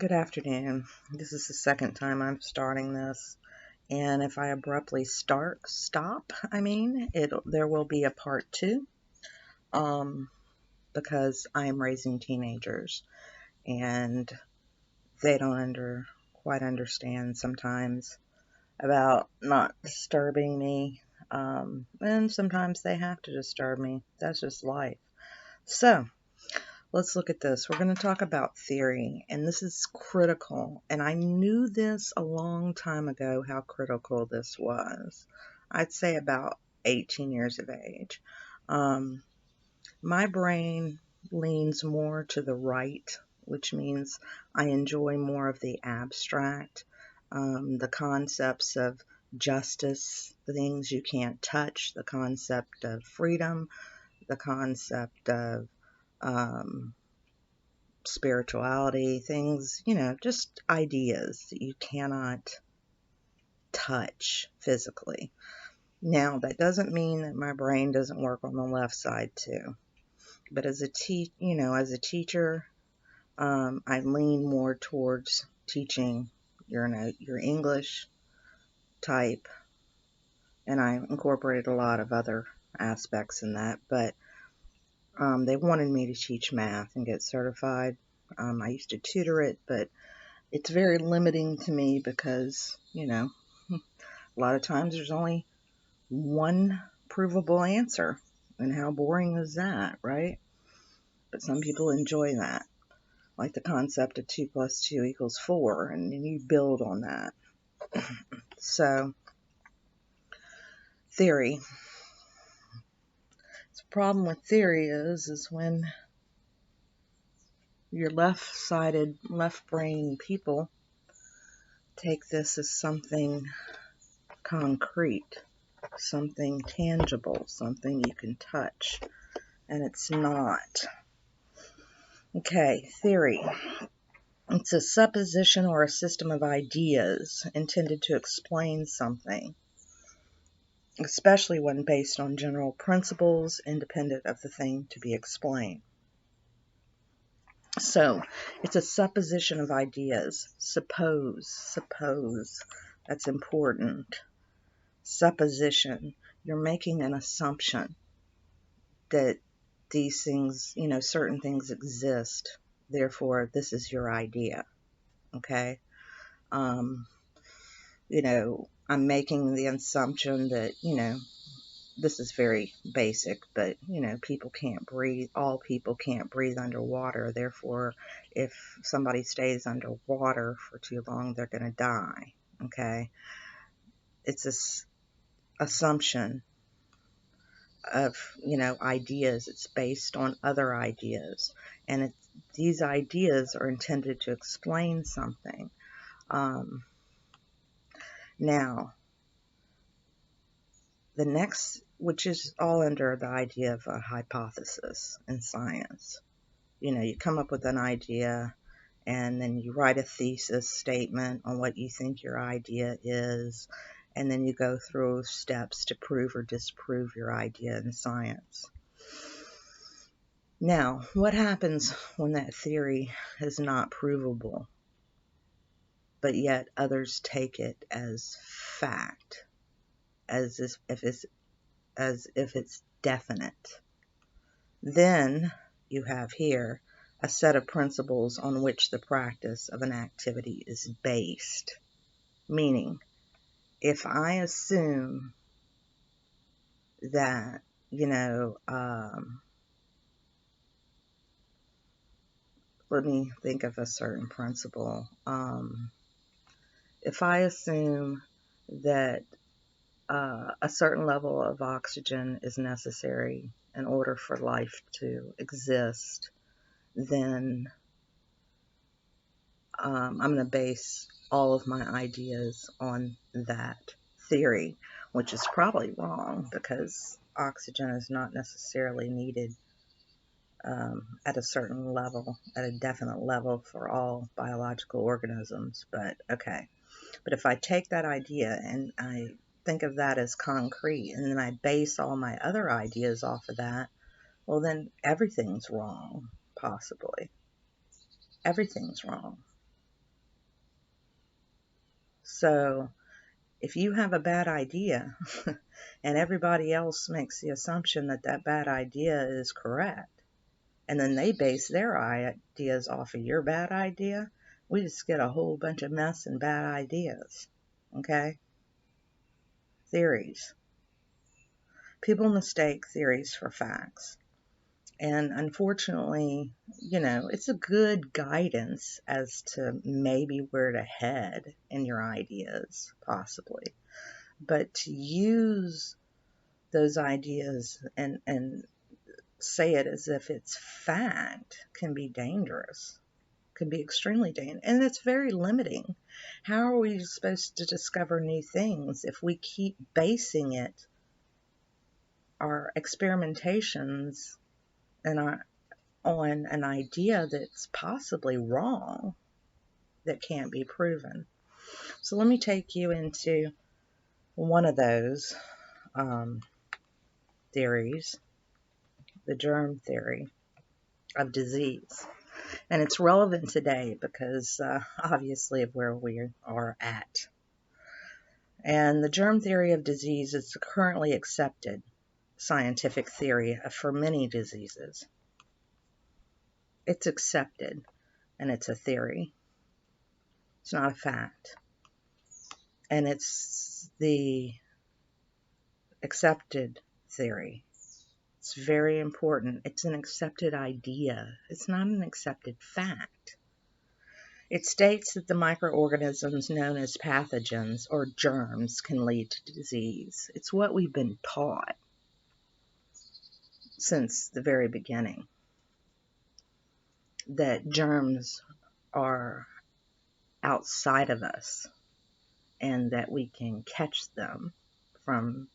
Good afternoon. This is the second time I'm starting this, and if I abruptly stop, there will be a part two, because I'm raising teenagers, and they don't quite understand sometimes about not disturbing me, and sometimes they have to disturb me. That's just life. So, let's look at this. We're going to talk about theory, and this is critical. And I knew this a long time ago, how critical this was. I'd say about 18 years of age. My brain leans more to the right, which means I enjoy more of the abstract, the concepts of justice, the things you can't touch, the concept of freedom, the concept of spirituality, things, just ideas that you cannot touch physically. Now, that doesn't mean that my brain doesn't work on the left side too. But as a teacher, I lean more towards teaching your English type, and I incorporated a lot of other aspects in that, but they wanted me to teach math and get certified. I used to tutor it, but it's very limiting to me because, a lot of times there's only one provable answer. And how boring is that, right? But some people enjoy that, like the concept of 2 plus 2 equals 4, and then you build on that. So, theory. The problem with theory is when your left-sided, left-brain people take this as something concrete, something tangible, something you can touch, and it's not. Okay, theory. It's a supposition or a system of ideas intended to explain something, especially when based on general principles independent of the thing to be explained. So, it's a supposition of ideas. Suppose. That's important. Supposition. You're making an assumption that these things, certain things exist. Therefore, this is your idea. Okay? I'm making the assumption that, this is very basic, but, people can't breathe. All people can't breathe underwater. Therefore, if somebody stays underwater for too long, they're going to die. Okay? It's this assumption of, ideas. It's based on other ideas. And these ideas are intended to explain something. Now, the next, which is all under the idea of a hypothesis in science. You come up with an idea, and then you write a thesis statement on what you think your idea is, and then you go through steps to prove or disprove your idea in science. Now, what happens when that theory is not provable, but yet others take it as fact, as if it's definite? Then you have here a set of principles on which the practice of an activity is based. Meaning, if I assume that, let me think of a certain principle. If I assume that a certain level of oxygen is necessary in order for life to exist, then I'm going to base all of my ideas on that theory, which is probably wrong because oxygen is not necessarily needed at a certain level, at a definite level for all biological organisms. But okay. But if I take that idea and I think of that as concrete, and then I base all my other ideas off of that, well, then everything's wrong, possibly. Everything's wrong. So if you have a bad idea and everybody else makes the assumption that that bad idea is correct, and then they base their ideas off of your bad idea, we just get a whole bunch of mess and bad ideas. Okay? Theories. People mistake theories for facts. And unfortunately, it's a good guidance as to maybe where to head in your ideas, possibly. But to use those ideas and say it as if it's fact can be dangerous, can be extremely dangerous, and it's very limiting. How are we supposed to discover new things if we keep basing our experimentations and on an idea that's possibly wrong, that can't be proven? So let me take you into one of those theories, the germ theory of disease. And it's relevant today because obviously of where we are at. And the germ theory of disease is the currently accepted scientific theory for many diseases. It's accepted, and it's a theory. It's not a fact. And it's the accepted theory. It's very important. It's an accepted idea. It's not an accepted fact. It states that the microorganisms known as pathogens or germs can lead to disease. It's what we've been taught since the very beginning, that germs are outside of us and that we can catch them from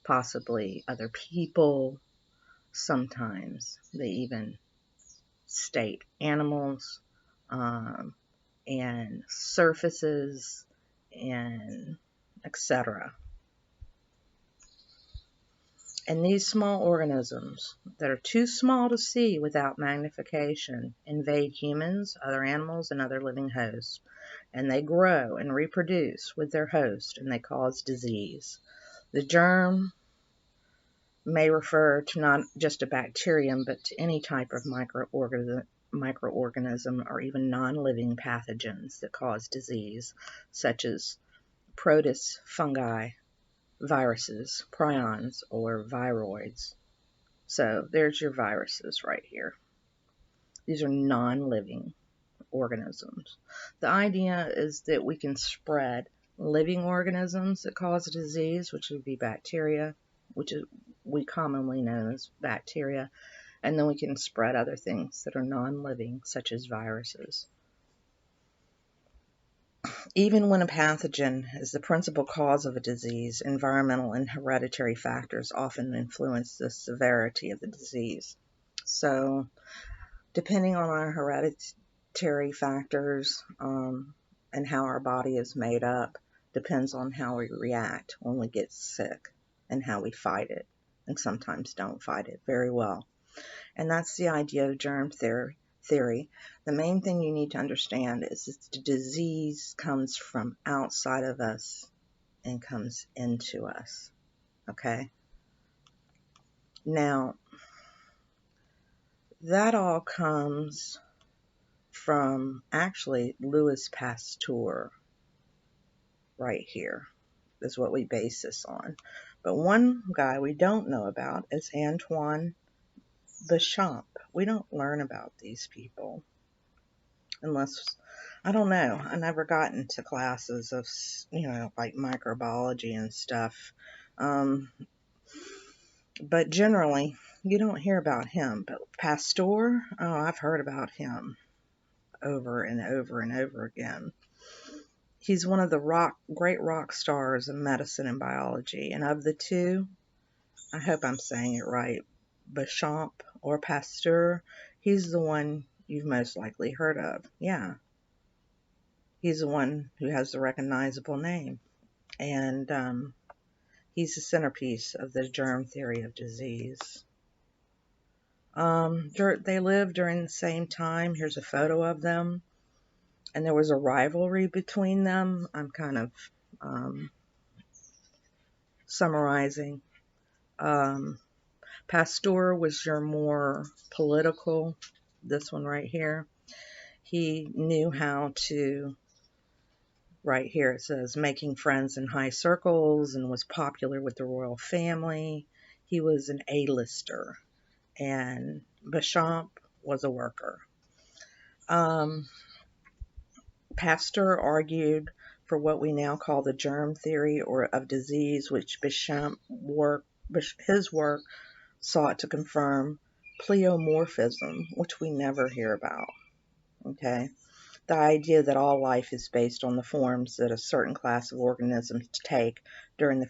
possibly other people. Sometimes they even state animals and surfaces and etc. And these small organisms that are too small to see without magnification invade humans, other animals, and other living hosts. And they grow and reproduce with their host, and they cause disease. The germ may refer to not just a bacterium, but to any type of microorganism or even non-living pathogens that cause disease, such as protists, fungi, viruses, prions, or viroids. So there's your viruses right here. These are non-living organisms. The idea is that we can spread living organisms that cause disease, which would be bacteria, which is we commonly know as bacteria, and then we can spread other things that are non-living, such as viruses. Even when a pathogen is the principal cause of a disease, environmental and hereditary factors often influence the severity of the disease. So, depending on our hereditary factors and how our body is made up, depends on how we react when we get sick and how we fight it, and sometimes don't fight it very well. And that's the idea of germ theory. The main thing you need to understand is that the disease comes from outside of us and comes into us. Okay? Now, that all comes from actually Louis Pasteur right here is what we base this on. But one guy we don't know about is Antoine Béchamp. We don't learn about these people unless, I don't know, I never got into classes of, like microbiology and stuff. But generally, you don't hear about him. But Pasteur, oh, I've heard about him over and over and over again. He's one of the great rock stars in medicine and biology. And of the two, I hope I'm saying it right, Béchamp or Pasteur, he's the one you've most likely heard of. Yeah. He's the one who has the recognizable name. And he's the centerpiece of the germ theory of disease. They lived during the same time. Here's a photo of them. and there was a rivalry between them. I'm kind of summarizing. Pasteur was your more political, this one right here. He knew how to, right here it says, making friends in high circles and was popular with the royal family. He was an A-lister, and Béchamp was a worker. Pasteur argued for what we now call the germ theory of disease, which his work sought to confirm pleomorphism, which we never hear about. Okay, the idea that all life is based on the forms that a certain class of organisms take during the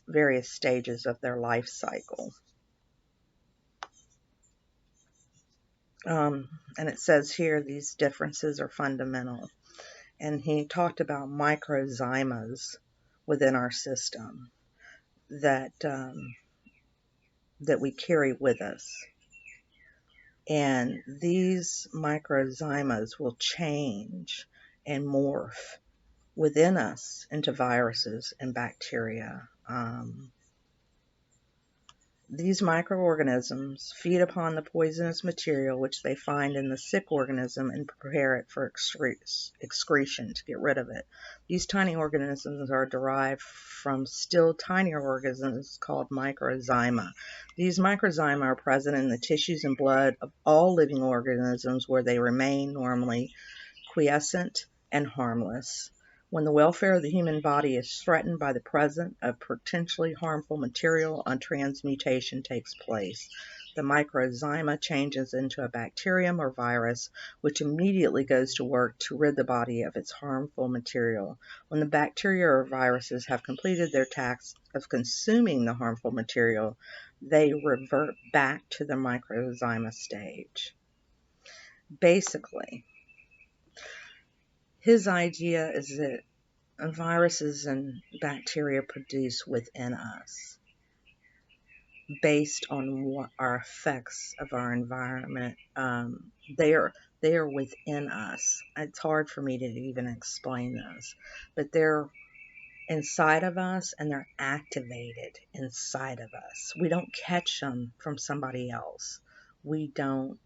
various stages of their life cycle. And it says here these differences are fundamental. And he talked about microzymas within our system that we carry with us. And these microzymas will change and morph within us into viruses and bacteria. These microorganisms feed upon the poisonous material which they find in the sick organism and prepare it for excretion to get rid of it. These tiny organisms are derived from still tinier organisms called microzyma. These microzyma are present in the tissues and blood of all living organisms where they remain normally quiescent and harmless. When the welfare of the human body is threatened by the presence of potentially harmful material, a transmutation takes place. The microzyma changes into a bacterium or virus, which immediately goes to work to rid the body of its harmful material. When the bacteria or viruses have completed their task of consuming the harmful material, they revert back to the microzyma stage. Basically, his idea is that viruses and bacteria produce within us based on what our effects of our environment. They are within us. It's hard for me to even explain this, but they're inside of us and they're activated inside of us. We don't catch them from somebody else. We don't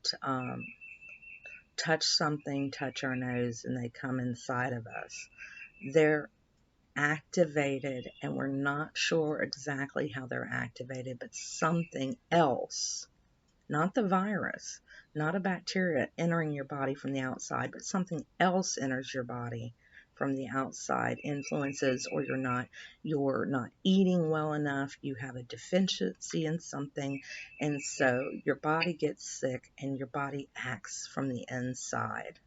touch something, touch our nose, and they come inside of us. They're activated, and we're not sure exactly how they're activated, but something else, not the virus, not a bacteria entering your body from the outside, but something else enters your body from the outside, influences, or you're not eating well enough, you have a deficiency in something, and so your body gets sick and your body acts from the inside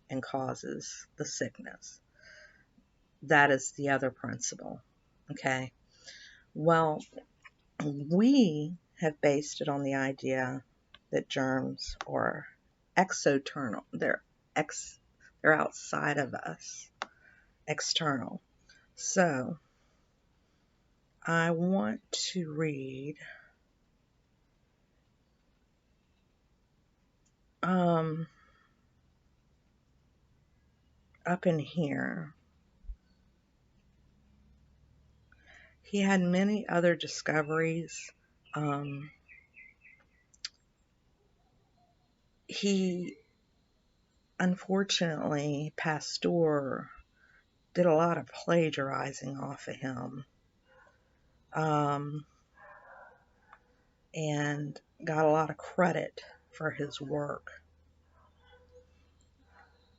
and causes the sickness. That is the other principle. Okay. Well, we have based it on the idea that germs are exoternal. They're outside of us, external. So I want to read up in here. He had many other discoveries. Unfortunately, Pasteur did a lot of plagiarizing off of him, and got a lot of credit for his work.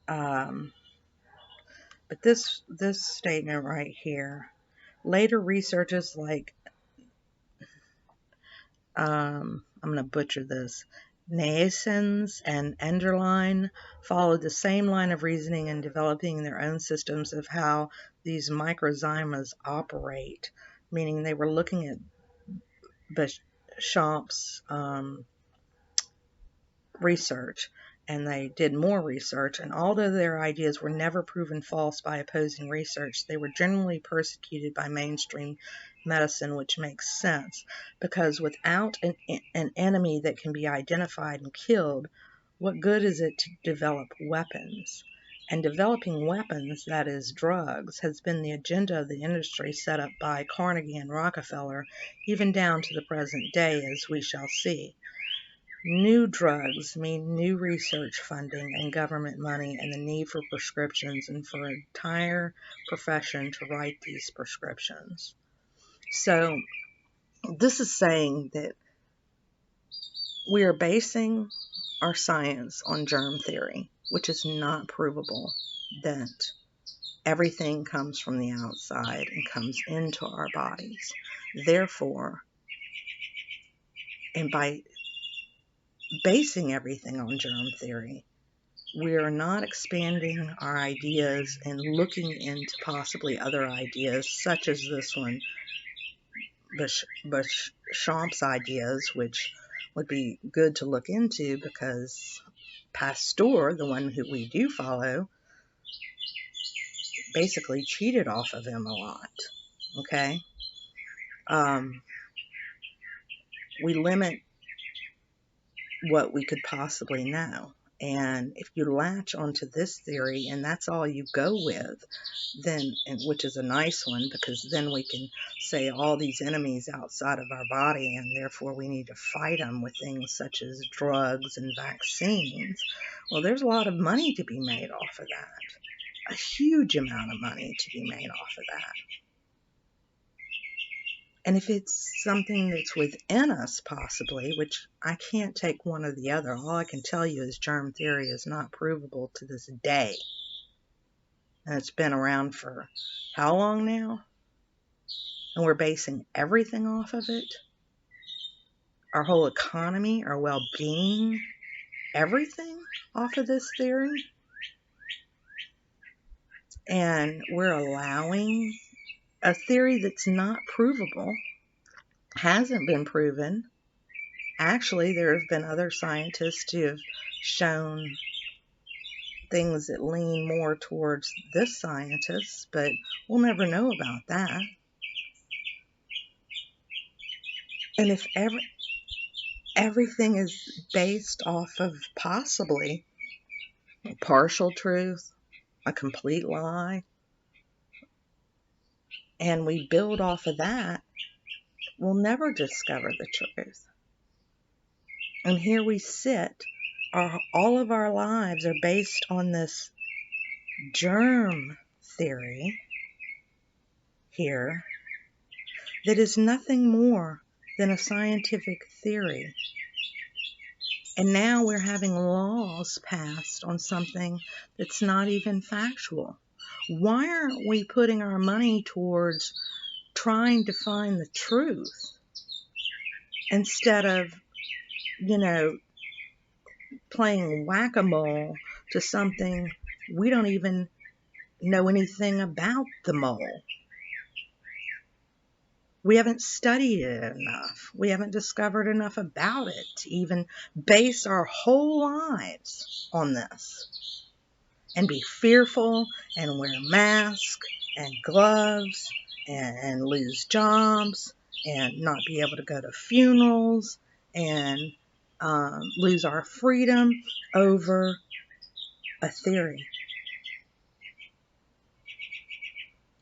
But this statement right here, later researchers like, I'm going to butcher this, Naessens and Enderlein followed the same line of reasoning in developing their own systems of how these microzymas operate, meaning they were looking at Béchamp's research, and they did more research, and although their ideas were never proven false by opposing research, they were generally persecuted by mainstream medicine, which makes sense, because without an enemy that can be identified and killed, what good is it to develop weapons? And developing weapons, that is, drugs, has been the agenda of the industry set up by Carnegie and Rockefeller, even down to the present day, as we shall see. New drugs mean new research funding and government money and the need for prescriptions and for an entire profession to write these prescriptions. So this is saying that we are basing our science on germ theory, which is not provable, that everything comes from the outside and comes into our bodies. Therefore, and by basing everything on germ theory, we are not expanding our ideas and looking into possibly other ideas, such as this one, Champ's ideas, which would be good to look into because Pasteur, the one who we do follow, basically cheated off of him a lot. Okay? We limit what we could possibly know. And if you latch onto this theory and that's all you go with, then, and which is a nice one, because then we can say all these enemies outside of our body, and therefore we need to fight them with things such as drugs and vaccines. Well, there's a lot of money to be made off of that. A huge amount of money to be made off of that. And if it's something that's within us, possibly, which I can't take one or the other, all I can tell you is germ theory is not provable to this day. And it's been around for how long now? And we're basing everything off of it. Our whole economy, our well-being, everything off of this theory. And we're allowing a theory that's not provable, hasn't been proven. Actually, there have been other scientists who have shown things that lean more towards this scientist, but we'll never know about that. And if everything is based off of possibly a partial truth, a complete lie, and we build off of that, we'll never discover the truth. And here we sit, all of our lives are based on this germ theory here that is nothing more than a scientific theory. And now we're having laws passed on something that's not even factual. Why aren't we putting our money towards trying to find the truth instead of, playing whack-a-mole to something we don't even know anything about the mole? We haven't studied it enough. We haven't discovered enough about it to even base our whole lives on this and be fearful and wear masks and gloves and lose jobs and not be able to go to funerals and lose our freedom over a theory.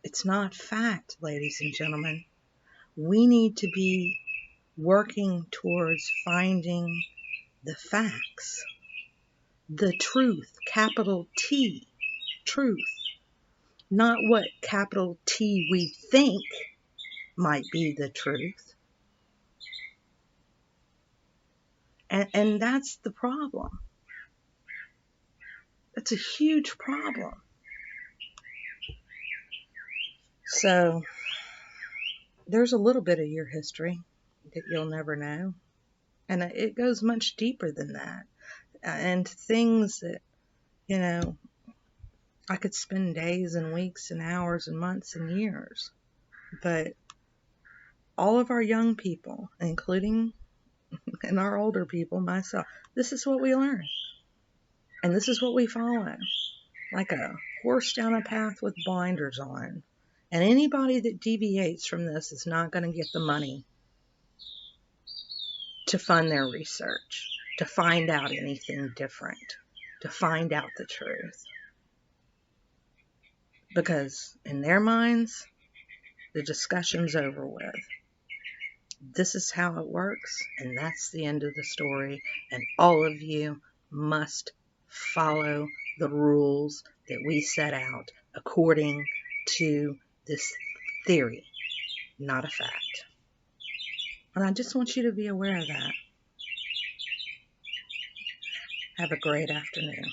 It's not fact, ladies and gentlemen. We need to be working towards finding the facts, the truth, capital T, truth, not what capital T we think might be the truth. And that's the problem. That's a huge problem. So there's a little bit of your history that you'll never know. And it goes much deeper than that. And things that, I could spend days and weeks and hours and months and years. But all of our young people, including and our older people, myself, this is what we learn. And this is what we follow. Like a horse down a path with blinders on. And anybody that deviates from this is not going to get the money to fund their research, to find out anything different, to find out the truth. because in their minds, the discussion's over with. This is how it works, and that's the end of the story, and all of you must follow the rules that we set out according to this theory, not a fact. And I just want you to be aware of that. Have a great afternoon.